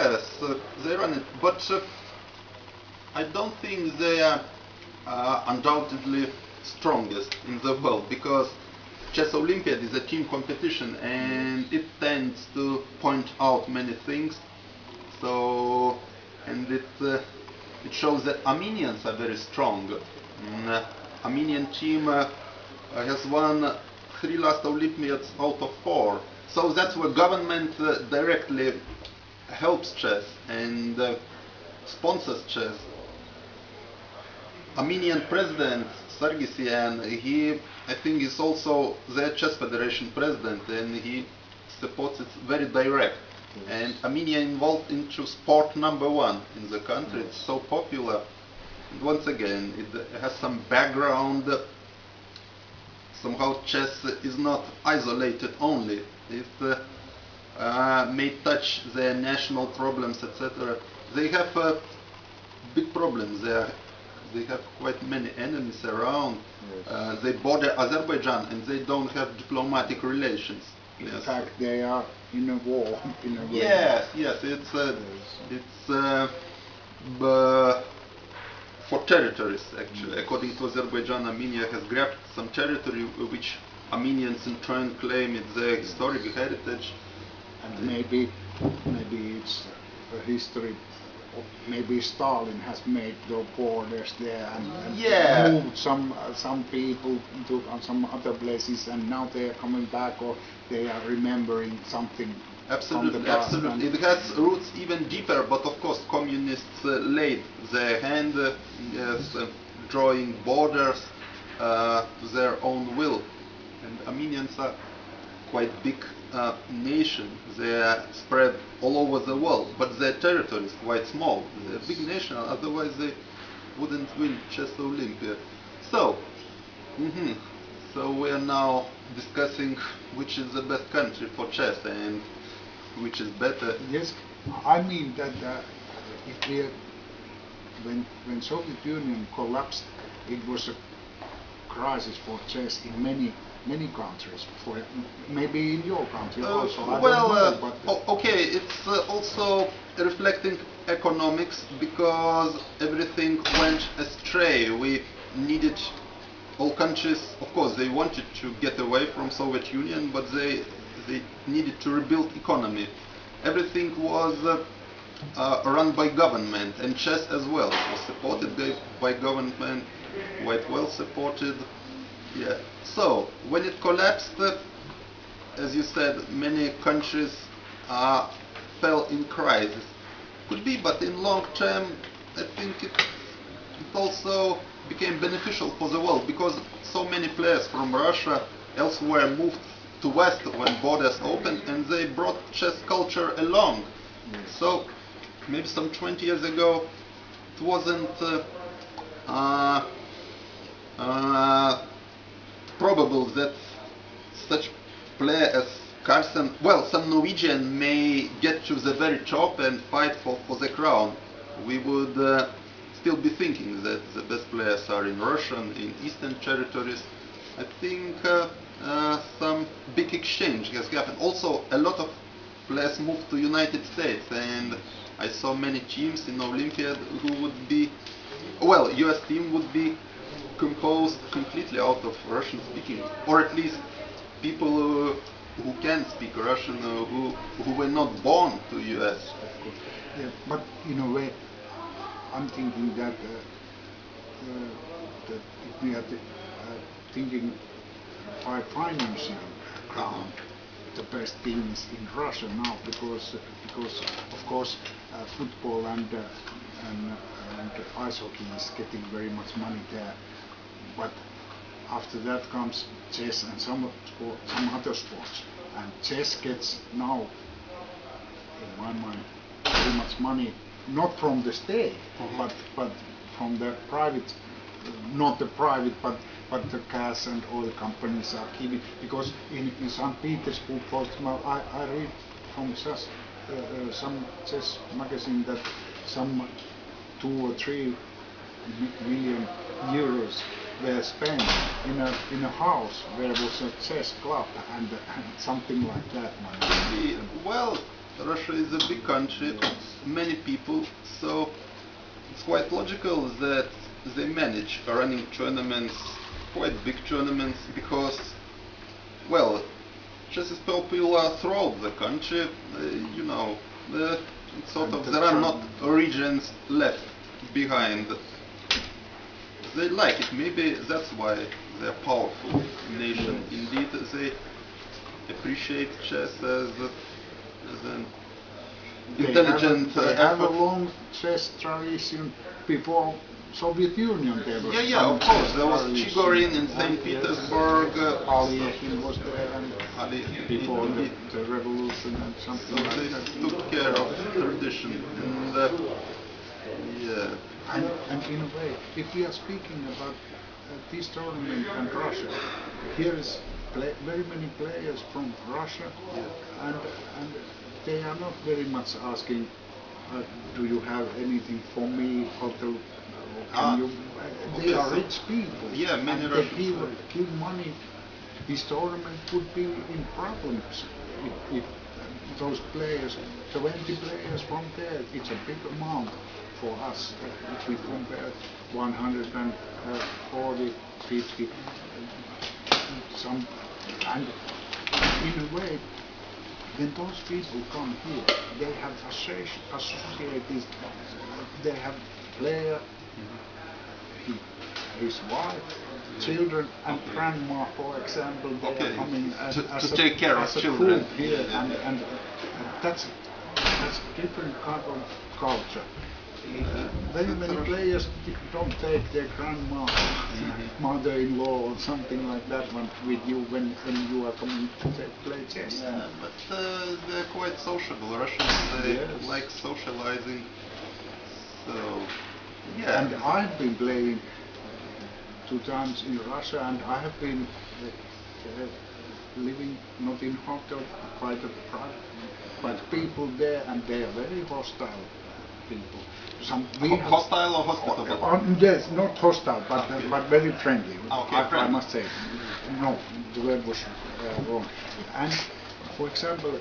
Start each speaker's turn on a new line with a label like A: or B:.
A: Yes, they run it, but I don't think they are undoubtedly strongest in the world, because Chess Olympiad is a team competition and it tends to point out many things. So, and it shows that Armenians are very strong. Armenian team has won 3 last Olympiads out of 4. So that's where government directly helps chess and sponsors chess. Armenian president Sargsyan, he, I think, is also the Chess Federation president, and he supports it very direct. Yes. And Armenia involved into sport #1 in the country. Yes. It's so popular. And once again, it has some background. Somehow chess is not isolated only. It may touch their national problems, etc. They have big problems there. They have quite many enemies around. Yes. They border Azerbaijan and they don't have diplomatic relations.
B: In fact, they are in a war. In a way.
A: Yes, yes. It's for territories, actually. Yes. According to Azerbaijan, Armenia has grabbed some territory which Armenians in turn claim it's their historic heritage.
B: And maybe it's a history. Maybe Stalin has made the borders there and
A: yeah.
B: moved some people to some other places, and now they are coming back, or they are remembering something.
A: Absolutely,
B: from the past.
A: Absolutely. It has roots even deeper, but of course communists laid their hand, drawing borders to their own will. And Armenians are quite big nation. They are spread all over the world, but their territory is quite small. They're a big nation, otherwise they wouldn't win Chess Olympiad. So, so we are now discussing which is the best country for chess and which is better.
B: Yes, I mean that if we, when Soviet Union collapsed, it was a crisis for chess in many countries, for maybe in your country also.
A: Okay, it's also reflecting economics, because everything went astray. We needed, all countries, of course, they wanted to get away from Soviet Union, but they needed to rebuild economy. Everything was run by government, and chess as well. It was supported by government, quite well supported. Yeah. So when it collapsed, as you said, many countries fell in crisis. Could be, but in long term, I think it also became beneficial for the world, because so many players from Russia elsewhere moved to West when borders opened, and they brought chess culture along. So maybe some 20 years ago, it wasn't probable that such player as Carlsen, well, some Norwegian may get to the very top and fight for the crown. We would still be thinking that the best players are in Russian, in Eastern territories. I think some big exchange has happened. Also, a lot of players moved to United States, and I saw many teams in Olympiad who would be, well, US team would be composed completely out of Russian speaking, or at least people who can speak Russian, who were not born to US.
B: Yeah, but in a way, I'm thinking that that if we are thinking by financial ground, the best things in Russia now, because of course football and ice hockey is getting very much money there, but after that comes chess and some other sports, and chess gets now, in my mind, very much money, not from the state, but from the private, not the private, but the gas and oil companies are giving, because in St. Petersburg, for example, I read from some chess magazine that some 2 or 3 million euros were spent in a house where was a chess club and something like that.
A: Well, Russia is a big country. many people, so it's quite logical that they manage running tournaments, quite big tournaments, because, well, chess is popular throughout the country, you know, it's sort of, there are not regions left behind. They like it, maybe that's why they're a powerful nation. Indeed, they appreciate chess as an intelligent
B: They have a
A: effort.
B: long chess tradition before Soviet Union. There was
A: Yeah, of
B: some
A: course, there was
B: tradition.
A: Chigorin in St.
B: And,
A: Petersburg.
B: Aliekin was there, and
A: Ali,
B: before
A: indeed.
B: the revolution and
A: So
B: something
A: they
B: like that.
A: took care of tradition. And, yeah.
B: And in a way, if we are speaking about this tournament and Russia, here is very many players from Russia, and they are not very much asking, do you have anything for me, or can you? They
A: Okay,
B: are
A: so-
B: rich people.
A: Yeah, many
B: and
A: Russians.
B: they give money. This tournament would be in problems if those players, 20 players from there, it's a big amount for us. If we compare 140, 50, some, and in a way, when those people come here, they have associated, they have player, his wife, children, and grandma, for example, they
A: Okay,
B: are coming
A: to take care of
B: as a
A: children.
B: group here, and that's a different kind of culture. Very many players don't take their grandma, mother-in-law, or something like that one with you when you are coming to play chess.
A: Yeah, but they're quite sociable. Russians, they
B: Yes.
A: like socializing. So, yeah.
B: And I've been playing 2 times in Russia, and I have been living not in hotel, quite people there, and they are very hostile people.
A: Hostile or hospitable?
B: Yes, not hostile,
A: Okay.
B: but very friendly.
A: Okay,
B: I
A: friendly.
B: must say. No, the word was wrong. And for example,